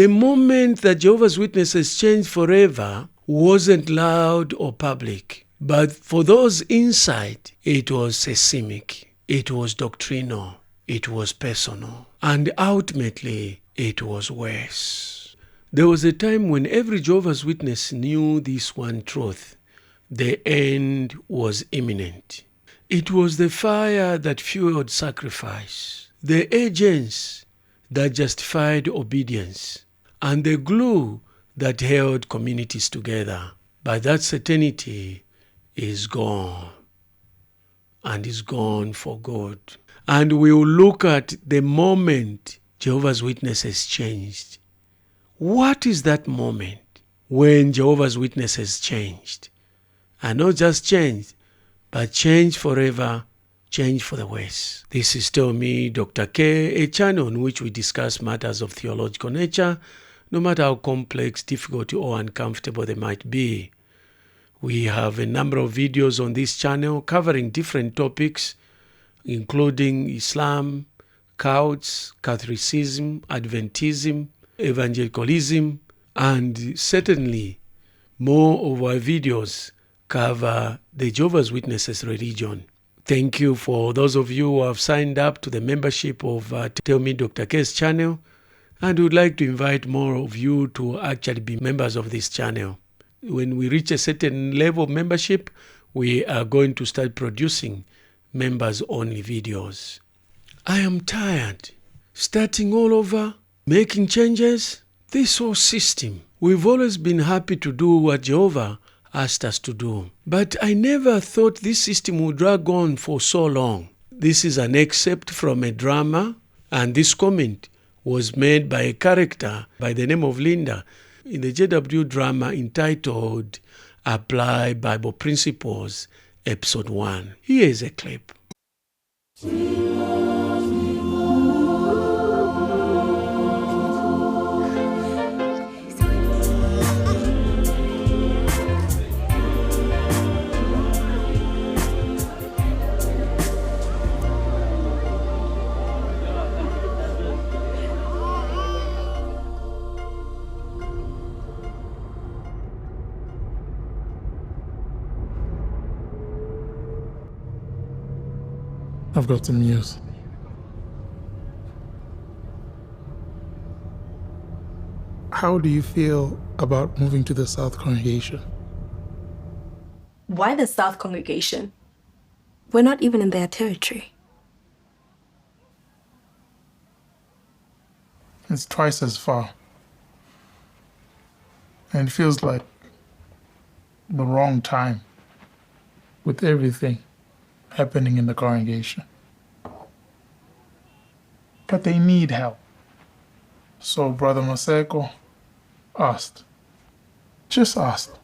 The moment that Jehovah's Witnesses changed forever wasn't loud or public. But for those inside, it was systemic, it was doctrinal, it was personal, and ultimately it was worse. There was a time when every Jehovah's Witness knew this one truth: the end was imminent. It was the fire that fueled sacrifice, the agents that justified obedience, and the glue that held communities together. But that certainty is gone, and is gone for good. And we will look at the moment Jehovah's Witnesses changed. What is that moment when Jehovah's Witnesses changed? And not just changed, but changed forever, changed for the worse. This is Tell Me Dr. K, a channel on which we discuss matters of theological nature, no matter how complex, difficult, or uncomfortable they might be. We have a number of videos on this channel covering different topics, including Islam, cults, Catholicism, Adventism, evangelicalism, and certainly more of our videos cover the Jehovah's Witnesses religion. Thank you for those of you who have signed up to the membership of Tell Me Dr. K's channel, and we would like to invite more of you to actually be members of this channel. When we reach a certain level of membership, we are going to start producing members-only videos. I am tired. Starting all over, making changes. This whole system. We've always been happy to do what Jehovah asked us to do. But I never thought this system would drag on for so long. This is an excerpt from a drama, and this comment was made by a character by the name of Linda in the JW drama entitled Apply Bible Principles, Episode 1. Here is a clip. I've got some news. How do you feel about moving to the South Congregation? Why the South Congregation? We're not even in their territory. It's twice as far. And it feels like the wrong time with everything happening in the congregation. But they need help. So Brother Maseko just asked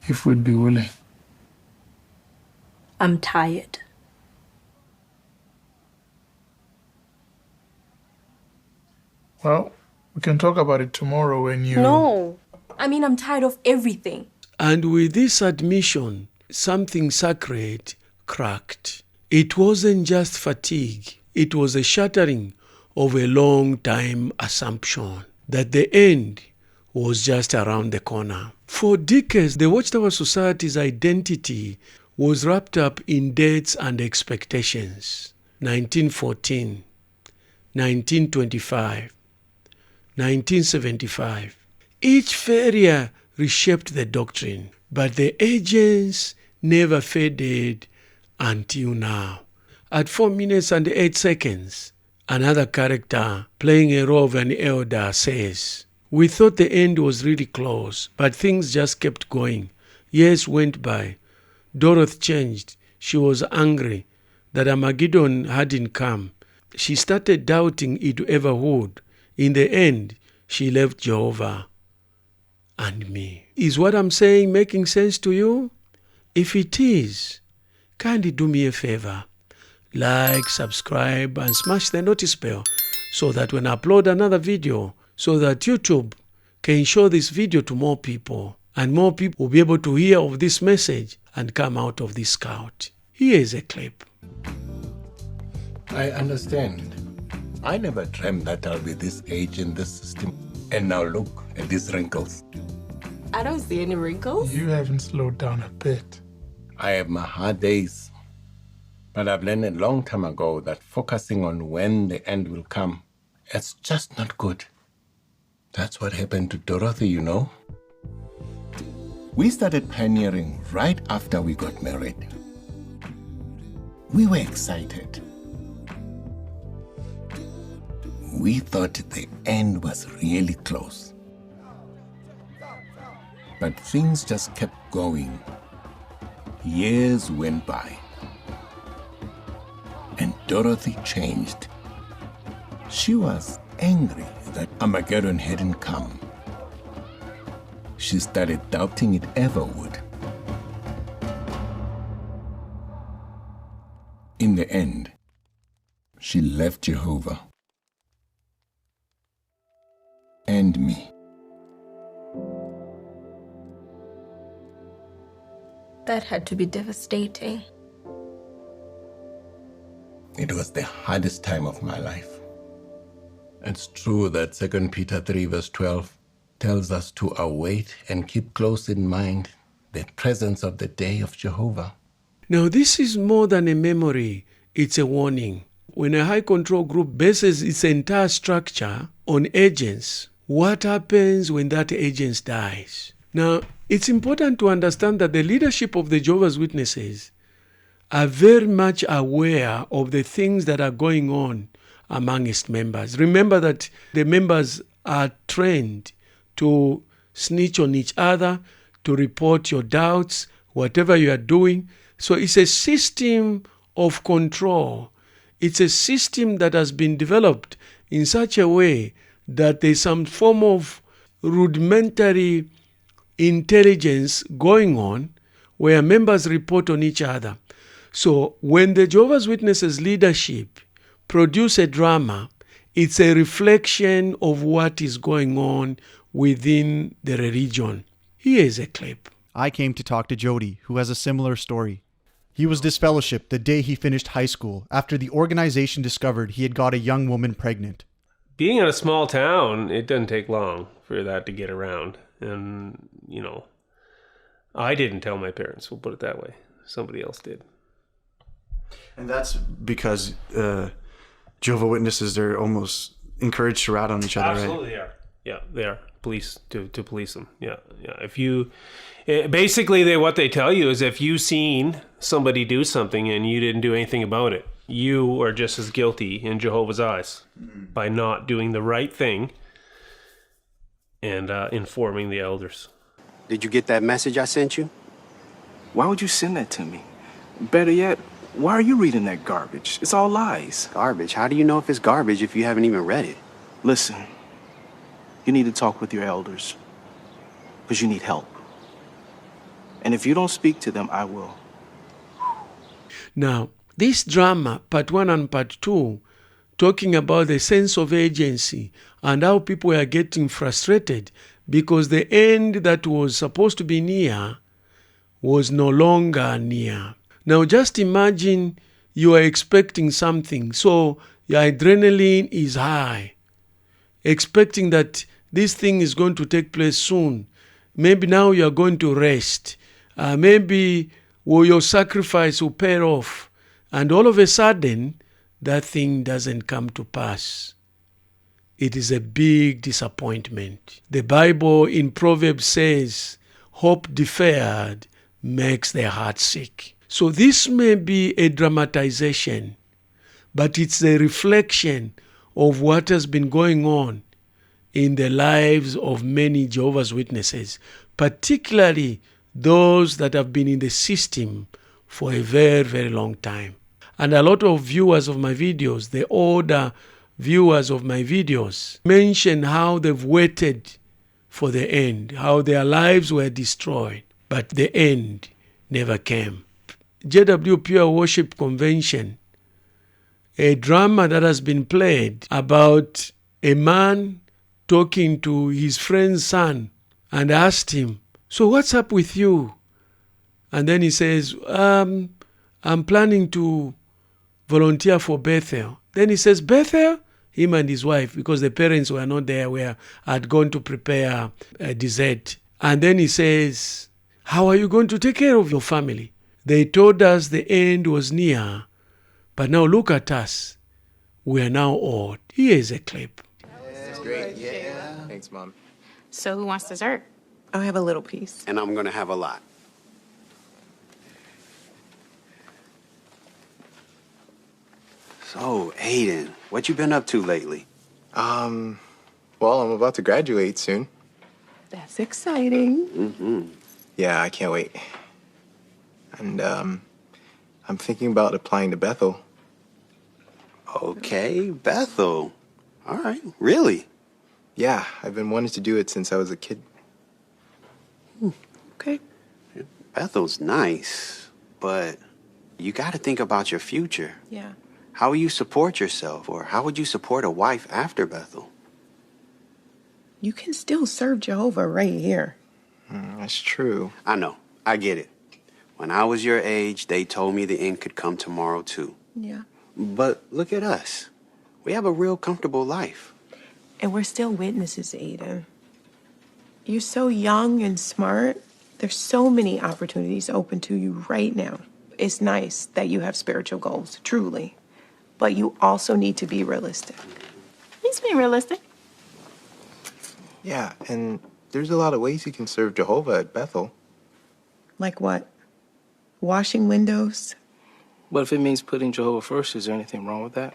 if we'd be willing. I'm tired. Well, we can talk about it tomorrow when you... No. I'm tired of everything. And with this admission, something sacred cracked. It wasn't just fatigue. It was a shattering of a long-time assumption that the end was just around the corner. For decades, the Watchtower Society's identity was wrapped up in dates and expectations. 1914, 1925, 1975. Each failure reshaped the doctrine, but the agents never faded until now. At 4 minutes and 8 seconds, another character playing a role of an elder says, "We thought the end was really close, but things just kept going. Years went by. Dorothy changed. She was angry that Armageddon hadn't come. She started doubting it ever would. In the end, she left Jehovah and me." Is what I'm saying making sense to you? If it is, kindly do me a favor. Like, subscribe, and smash the notice bell so that when I upload another video, so that YouTube can show this video to more people, and more people will be able to hear of this message and come out of this cult. Here is a clip. I understand. I never dreamt that I'll be this age in this system. And now look at these wrinkles. I don't see any wrinkles. You haven't slowed down a bit. I have my hard days, but I've learned a long time ago that focusing on when the end will come, it's just not good. That's what happened to Dorothy, you know. We started pioneering right after we got married. We were excited. We thought the end was really close. But things just kept going. Years went by. And Dorothy changed. She was angry that Armageddon hadn't come. She started doubting it ever would. In the end, she left Jehovah and me. That had to be devastating. It was the hardest time of my life. It's true that 2 Peter 3 verse 12 tells us to await and keep close in mind the presence of the day of Jehovah. Now, this is more than a memory, it's a warning. When a high control group bases its entire structure on agents, what happens when that agent dies? Now, it's important to understand that the leadership of the Jehovah's Witnesses are very much aware of the things that are going on among its members. Remember that the members are trained to snitch on each other, to report your doubts, whatever you are doing. So it's a system of control. It's a system that has been developed in such a way that there's some form of rudimentary intelligence going on where members report on each other. So when the Jehovah's Witnesses leadership produce a drama, it's a reflection of what is going on within the religion. Here is a clip. I came to talk to Jody, who has a similar story. He was disfellowshipped the day he finished high school after the organization discovered he had got a young woman pregnant. Being in a small town, it doesn't take long for that to get around. And, I didn't tell my parents, we'll put it that way. Somebody else did. And that's because Jehovah's Witnesses, they're almost encouraged to rat on each other, Absolutely, right? they are. Yeah, they are. Police, to police them. Yeah. If you... Basically, what they tell you is if you've seen somebody do something and you didn't do anything about it, you are just as guilty in Jehovah's eyes by not doing the right thing and informing the elders. Did you get that message I sent you? Why would you send that to me? Better yet, why are you reading that garbage? It's all lies. Garbage? How do you know if it's garbage if you haven't even read it? Listen, you need to talk with your elders because you need help. And if you don't speak to them, I will. Now, this drama, part 1 and part 2, talking about the sense of agency and how people are getting frustrated because the end that was supposed to be near was no longer near. Now, just imagine you are expecting something, so your adrenaline is high, expecting that this thing is going to take place soon. Maybe now you are going to rest. Maybe your sacrifice will pay off. And all of a sudden, that thing doesn't come to pass. It is a big disappointment. The Bible in Proverbs says, hope deferred makes the heart sick. So this may be a dramatization, but it's a reflection of what has been going on in the lives of many Jehovah's Witnesses, particularly those that have been in the system for a very, very long time. And a lot of viewers of my videos, the older viewers of my videos, mention how they've waited for the end, how their lives were destroyed, but the end never came. JW Pure Worship Convention, a drama that has been played about a man talking to his friend's son and asked him, so what's up with you? And then he says, I'm planning to volunteer for Bethel. Then he says, Bethel? him and his wife, because the parents were not there, had gone to prepare a dessert. And then he says, how are you going to take care of your family? They told us the end was near, but now look at us. We are now old. Here is a clip. That's great. Yeah. Thanks, Mom. So who wants dessert? I'll have a little piece. And I'm gonna have a lot. So, Aiden, what you been up to lately? Well, I'm about to graduate soon. That's exciting. Mm-hmm. Yeah, I can't wait. And, I'm thinking about applying to Bethel. Okay, Bethel. All right, really? Yeah, I've been wanting to do it since I was a kid. Okay. Bethel's nice, but you gotta think about your future. Yeah. How will you support yourself, or how would you support a wife after Bethel? You can still serve Jehovah right here. That's true. I know, I get it. When I was your age, they told me the end could come tomorrow too. Yeah. But look at us. We have a real comfortable life. And we're still witnesses, Aiden. You're so young and smart. There's so many opportunities open to you right now. It's nice that you have spiritual goals, truly. But you also need to be realistic. He's being realistic. Yeah, and there's a lot of ways you can serve Jehovah at Bethel. Like what? Washing windows? But if it means putting Jehovah first, is there anything wrong with that?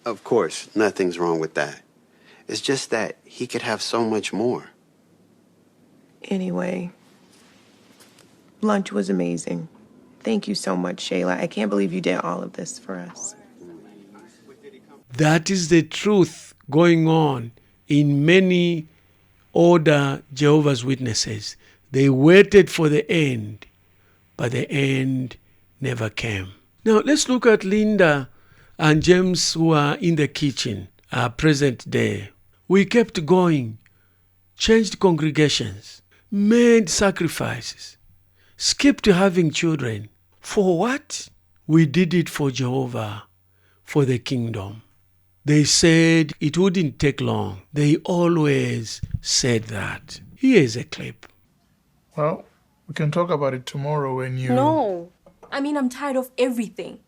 Of course, nothing's wrong with that. It's just that he could have so much more. Anyway, lunch was amazing. Thank you so much, Shayla. I can't believe you did all of this for us. That is the truth going on in many older Jehovah's Witnesses. They waited for the end, but the end never came. Now, let's look at Linda and James, who are in the kitchen, present day. We kept going, changed congregations, made sacrifices, skipped having children. For what? We did it for Jehovah, for the kingdom. They said it wouldn't take long. They always said that. Here is a clip. Well, we can talk about it tomorrow when you... No. I mean, I'm tired of everything.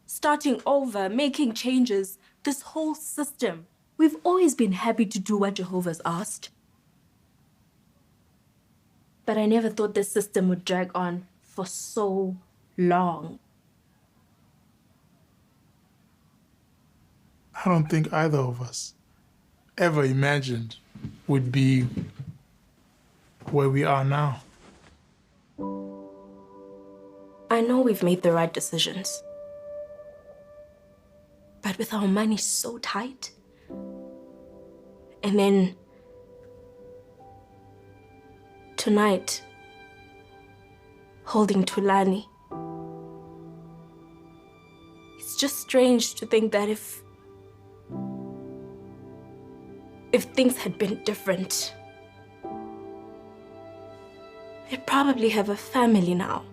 Starting over, making changes, this whole system. We've always been happy to do what Jehovah's asked. But I never thought this system would drag on for so long. I don't think either of us ever imagined we'd be where we are now. I know we've made the right decisions. But with our money so tight, and then tonight, holding Tulani, it's just strange to think that if things had been different, we'd probably have a family now.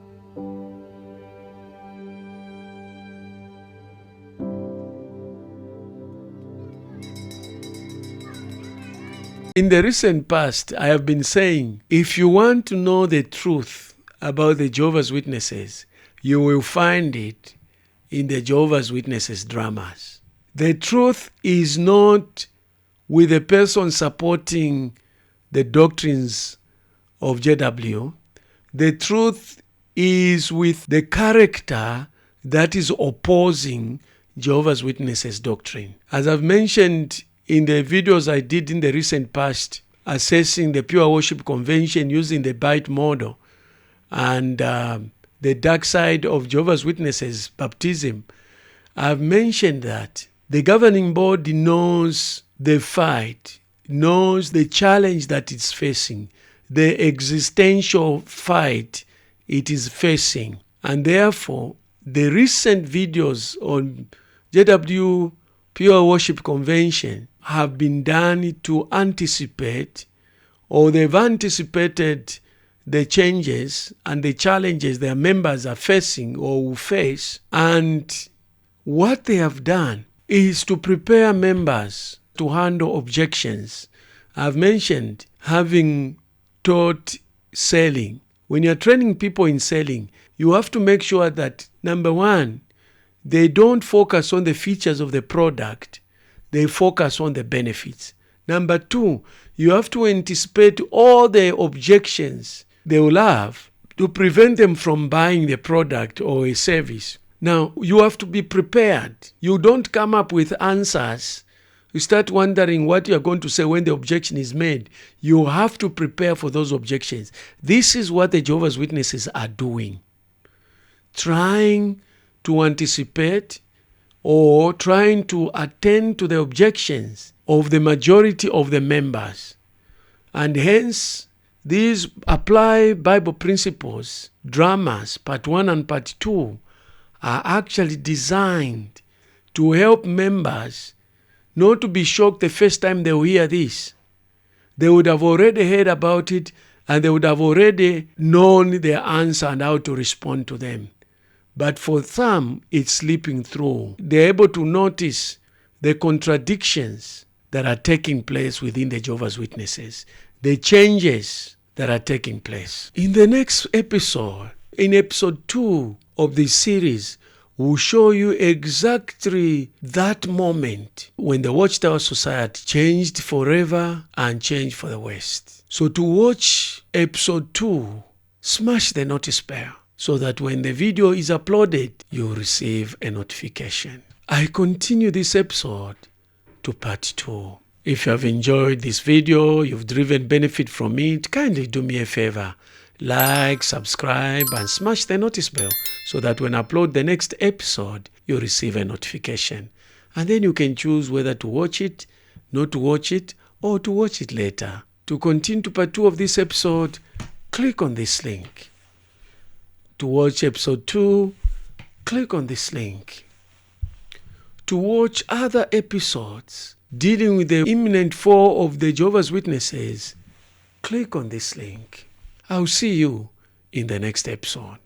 In the recent past, I have been saying, if you want to know the truth about the Jehovah's Witnesses, you will find it in the Jehovah's Witnesses dramas. The truth is not with the person supporting the doctrines of JW. The truth is with the character that is opposing Jehovah's Witnesses doctrine. As I've mentioned in the videos I did in the recent past, assessing the Pure Worship Convention using the BITE model and the dark side of Jehovah's Witnesses baptism, I've mentioned that the governing body knows the fight, knows the challenge that it's facing, the existential fight it is facing. And therefore, the recent videos on JW Pure Worship Convention have been done to anticipate, or they've anticipated the changes and the challenges their members are facing or will face. And what they have done is to prepare members to handle objections. I've mentioned having taught selling. When you're training people in selling, you have to make sure that, number one, they don't focus on the features of the product, they focus on the benefits. Number two, you have to anticipate all the objections they will have to prevent them from buying the product or a service. Now, you have to be prepared. You don't come up with answers. You start wondering what you're going to say when the objection is made. You have to prepare for those objections. This is what the Jehovah's Witnesses are doing. Trying to anticipate or trying to attend to the objections of the majority of the members. And hence, these apply Bible principles, dramas, part 1 and part 2, are actually designed to help members not to be shocked the first time they will hear this. They would have already heard about it and they would have already known their answer and how to respond to them. But for some, it's slipping through. They're able to notice the contradictions that are taking place within the Jehovah's Witnesses, the changes that are taking place. In the next episode, in episode 2 of this series, we'll show you exactly that moment when the Watchtower Society changed forever and changed for the West. So to watch episode 2, smash the notice bell so that when the video is uploaded, you'll receive a notification. I continue this episode to part 2. If you have enjoyed this video, you've driven benefit from it, kindly do me a favor. Like, subscribe, and smash the notice bell so that when I upload the next episode, you'll receive a notification. And then you can choose whether to watch it, not to watch it, or to watch it later. To continue to part 2 of this episode, click on this link. To watch episode 2, click on this link. To watch other episodes dealing with the imminent fall of the Jehovah's Witnesses, click on this link. I'll see you in the next episode.